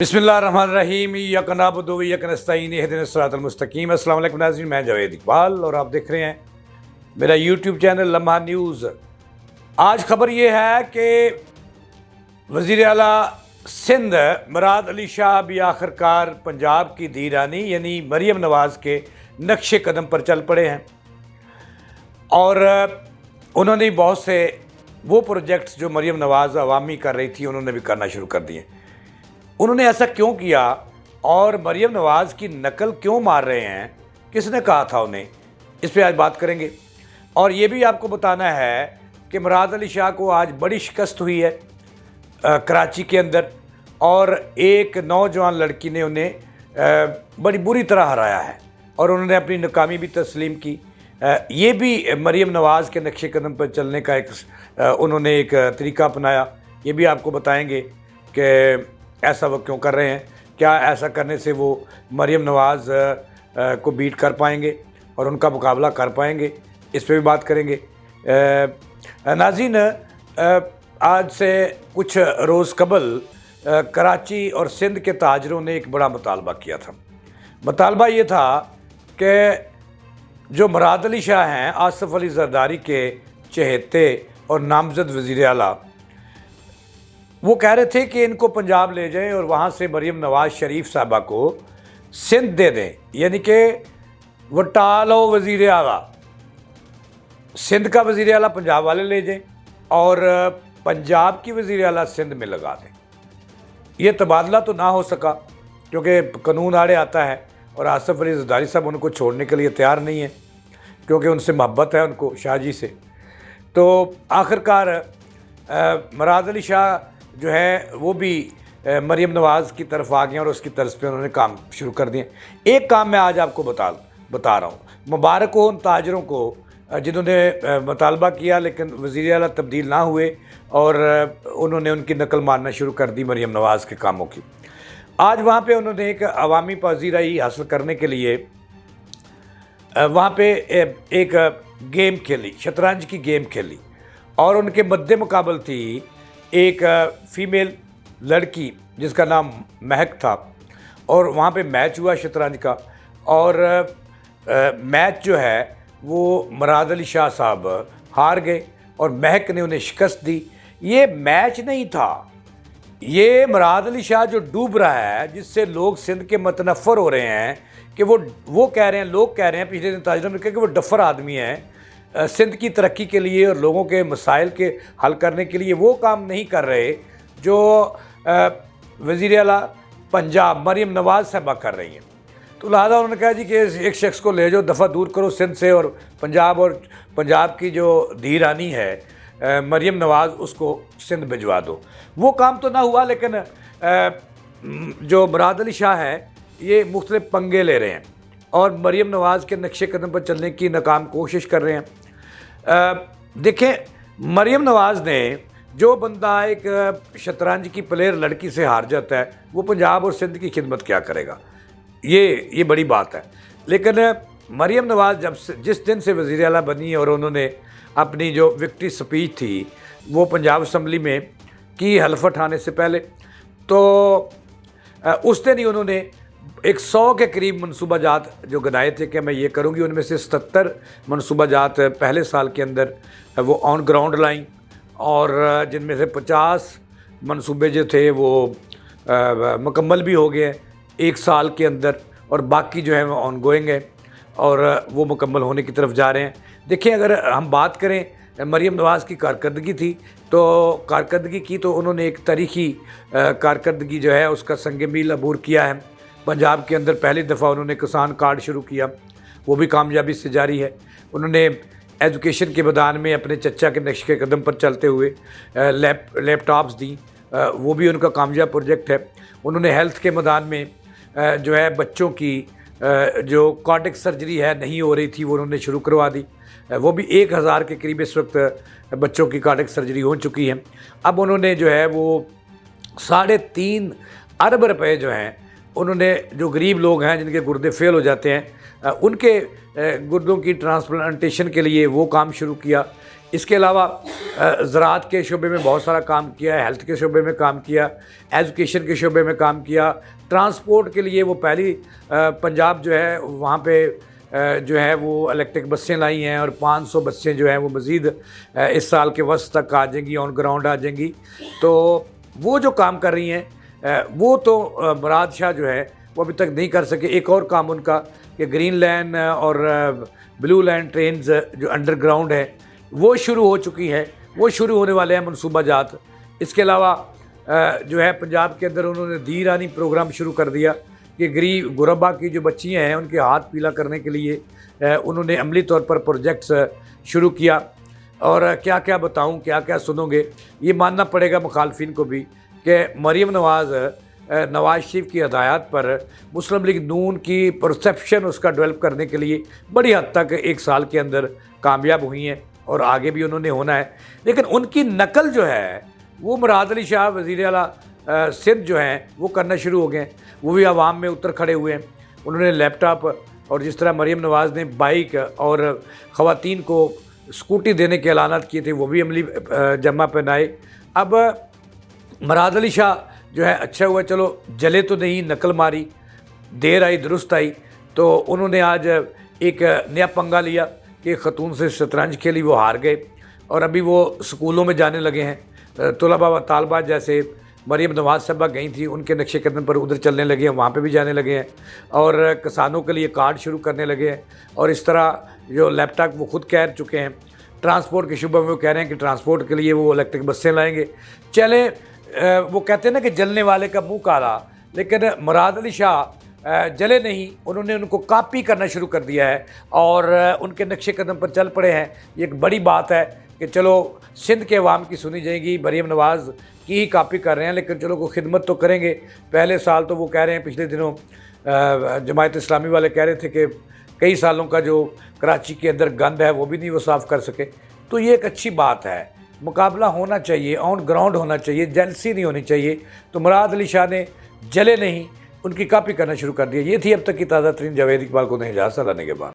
बिस्मिल्लाहिर्रहमानिर्रहीम इय्याका नअबुदु व इय्याका नस्तईन इहदिनस सिरातल मुस्तकीम। अस्सलाम वालेकुम नाज़रीन, मैं जावेद इकबाल और आप देख रहे हैं मेरा यूट्यूब चैनल लम्हा न्यूज़। आज ख़बर ये है कि वज़ीर आला सिंध मुराद अली शाह भी आखिरकार पंजाब की धी रानी यानी मरीम नवाज़ के नक्शे कदम पर चल पड़े हैं और उन्होंने बहुत से वो प्रोजेक्ट्स जो मरीम नवाज़ अवामी कर रही थी उन्होंने भी करना शुरू कर दिए। उन्होंने ऐसा क्यों किया और मरीम नवाज़ की नकल क्यों मार रहे हैं, किसने कहा था उन्हें, इस पर आज बात करेंगे। और ये भी आपको बताना है कि मुराद अली शाह को आज बड़ी शिकस्त हुई है कराची के अंदर और एक नौजवान लड़की ने उन्हें बड़ी बुरी तरह हराया है और उन्होंने अपनी नाकामी भी तस्लीम की। ये भी मरीम नवाज़ के नक्शे कदम पर चलने का उन्होंने एक तरीका अपनाया। ये भी आपको बताएंगे कि ऐसा वो क्यों कर रहे हैं, क्या ऐसा करने से वो मरीम नवाज़ को बीट कर पाएंगे और उनका मुकाबला कर पाएंगे, इस पर भी बात करेंगे। नाज़रीन, आज से कुछ रोज़ कबल कराची और सिंध के ताजरों ने एक बड़ा मुतालबा किया था। मुतालबा ये था कि जो मुराद अली शाह हैं, आसिफ अली जरदारी के चहेते और नामज़द वज़ीर आला, वो कह रहे थे कि इनको पंजाब ले जाएं और वहाँ से मरीम नवाज़ शरीफ साहबा को सिंध दे दें, यानी कि वटा लो वज़ीर आला, सिंध का वज़ीर आला पंजाब वाले ले जाएं और पंजाब की वज़ीर आला सिंध में लगा दें। ये तबादला तो ना हो सका क्योंकि कानून आड़े आता है और आसिफ अली जरदारी साहब उनको छोड़ने के लिए तैयार नहीं है क्योंकि उनसे मोहब्बत है उनको शाह जी से। तो आखिरकार मुराद अली शाह जो है वो भी मरीम नवाज़ की तरफ आ गए और उसकी तर्ज पे उन्होंने काम शुरू कर दिए। एक काम मैं आज आपको बता रहा हूँ। मुबारक हो उन ताजरों को जिन्होंने मुतालबा किया लेकिन वज़ीर आला तब्दील ना हुए और उन्होंने उनकी नकल मारना शुरू कर दी मरीम नवाज़ के कामों की। आज वहाँ पे उन्होंने एक अवामी पजीराई हासिल करने के लिए वहाँ पे एक गेम खेली, शतरंज की गेम खेली और उनके मद्दे मुकाबल थी एक फ़ीमेल लड़की जिसका नाम महक था और वहाँ पे मैच हुआ शतरंज का और मैच जो है वो मुराद अली शाह साहब हार गए और महक ने उन्हें शिकस्त दी। ये मैच नहीं था, ये मुराद अली शाह जो डूब रहा है, जिससे लोग सिंध के मतनफ़र हो रहे हैं कि वो कह रहे हैं, लोग कह रहे हैं, पिछले दिन ताजरों ने कहा कि वो डफ़र आदमी है, सिंध की तरक्की के लिए और लोगों के मसाइल के हल करने के लिए वो काम नहीं कर रहे जो वज़ीर आला पंजाब मरीम नवाज़ साहबा कर रही हैं। तो लिहाजा उन्होंने कहा जी कि एक शख्स को ले जाओ, दफ़ा दूर करो सिंध से और पंजाब की जो धी रानी है मरीम नवाज़, उसको सिंध भिजवा दो। वो काम तो ना हुआ लेकिन जो मुराद अली शाह है ये मुख्तलिफ पंगे ले रहे हैं और मरीम नवाज़ के नक्शे कदम पर चलने की नाकाम कोशिश कर रहे हैं। देखें, मरीम नवाज़ ने, जो बंदा एक शतरंज की प्लेयर लड़की से हार जाता है वो पंजाब और सिंध की खिदमत क्या करेगा, ये बड़ी बात है। लेकिन मरीम नवाज़ जिस दिन से वज़ीर आला बनी और उन्होंने अपनी जो विक्ट्री स्पीच थी वो पंजाब असम्बली में की हल्फ उठाने से पहले, तो उस दिन ही उन्होंने 100 के करीब मनसूबाजात जो गिनाए थे कि मैं ये करूँगी, उनमें से 77 मनसूबाजात पहले साल के अंदर वो ऑन ग्राउंड लाई और जिनमें से 50 मनसूबे जो थे वो मुकम्मल भी हो गए एक साल के अंदर और बाकी जो है वो ऑन गोइंग है और वो मुकम्मल होने की तरफ जा रहे हैं। देखिए, अगर हम बात करें मरीम नवाज़ की कारकर्दगी तो उन्होंने एक तारीख़ी कारकर्दगी जो है उसका संग मील अबूर किया है। पंजाब के अंदर पहली दफ़ा उन्होंने किसान कार्ड शुरू किया, वो भी कामयाबी से जारी है। उन्होंने एजुकेशन के मैदान में अपने चचा के नक्शे कदम पर चलते हुए लैपटॉप्स दी, वो भी उनका कामयाब प्रोजेक्ट है। उन्होंने हेल्थ के मैदान में जो है बच्चों की जो कार्डिक सर्जरी है नहीं हो रही थी वो उन्होंने शुरू करवा दी, वो भी 1000 के करीब इस वक्त बच्चों की कार्डिक सर्जरी हो चुकी है। अब उन्होंने जो है वो 3.5 अरब रुपए जो हैं उन्होंने, जो गरीब लोग हैं जिनके गुर्दे फेल हो जाते हैं उनके गुर्दों की ट्रांसप्लांटेशन के लिए वो काम शुरू किया। इसके अलावा ज़राअत के शोबे में बहुत सारा काम किया है, हेल्थ के शोबे में काम किया, एजुकेशन के शोबे में काम किया, ट्रांसपोर्ट के लिए वो पहली पंजाब जो है वहाँ पे जो है वो इलेक्ट्रिक बसें लाई हैं और 500 बसें जो हैं वो मज़ीद इस साल के वस्त तक आ जाएंगी, ऑन ग्राउंड आ जाएंगी। तो वो जो काम कर रही हैं वो तो मुराद शाह जो है वो अभी तक नहीं कर सके। एक और काम उनका कि ग्रीन लाइन और ब्लू लाइन ट्रेन्स जो अंडरग्राउंड है वो शुरू हो चुकी है, वो शुरू होने वाले हैं मनसूबाजात। इसके अलावा जो है पंजाब के अंदर उन्होंने दी रानी प्रोग्राम शुरू कर दिया कि गरीब गुरबा की जो बच्चियाँ हैं उनके हाथ पीला करने के लिए उन्होंने अमली तौर पर प्रोजेक्ट्स शुरू किया। और क्या क्या बताऊं, क्या क्या सुनोगे, ये मानना पड़ेगा मुखालफिन को भी कि मरीम नवाज़ शरीफ की हदायत पर मुस्लिम लीग नून की परसेप्शन उसका डेवलप करने के लिए बड़ी हद तक एक साल के अंदर कामयाब हुई हैं और आगे भी उन्होंने होना है। लेकिन उनकी नकल जो है वो मुराद अली शाह वज़ीर आला सिंध जो हैं वो करना शुरू हो गए हैं। वो भी आवाम में उतर खड़े हुए हैं। उन्होंने लैपटॉप और जिस तरह मरीम नवाज़ ने बाइक और ख़वातीन को स्कूटी देने के ऐलानात किए थे वो भी अमली जमा पहनाए। अब मुराद अली शाह जो है अच्छा हुआ चलो जले तो नहीं, नकल मारी, देर आई दुरुस्त आई। तो उन्होंने आज एक नया पंगा लिया कि ख़तून से शतरंज खेली, वो हार गए और अभी वो स्कूलों में जाने लगे हैं। तलबा व तालबात जैसे मरीम नवाज़ साहबा गई थी उनके नक्शे कदम पर उधर चलने लगे हैं, वहाँ पे भी जाने लगे हैं और किसानों के लिए कार्ड शुरू करने लगे हैं। और इस तरह जो लैपटॉप वो खुद कह चुके हैं, ट्रांसपोर्ट के शुबे में वो कह रहे हैं कि ट्रांसपोर्ट के लिए वो इलेक्ट्रिक बसें लाएंगे। चले वो कहते हैं ना कि जलने वाले का मुँह काला, लेकिन मुराद अली शाह जले नहीं, उन्होंने उनको कॉपी करना शुरू कर दिया है और उनके नक्शे कदम पर चल पड़े हैं। ये एक बड़ी बात है कि चलो सिंध के अवाम की सुनी जाएगी, मरीम नवाज़ की ही कॉपी कर रहे हैं, लेकिन चलो को खिदमत तो करेंगे। पहले साल तो वो कह रहे हैं, पिछले दिनों जमायत इस्लामी वाले कह रहे थे कि कई सालों का जो कराची के अंदर गंद है वो भी नहीं वो साफ़ कर सके। तो ये एक अच्छी बात है, मुकाबला होना चाहिए, ऑन ग्राउंड होना चाहिए, जेलसी नहीं होनी चाहिए। तो मुराद अली शाह ने जले नहीं, उनकी कॉपी करना शुरू कर दिया। ये थी अब तक की ताज़ा तरीन जावेद इकबाल को नहीं इजाज़त लाने के बाद।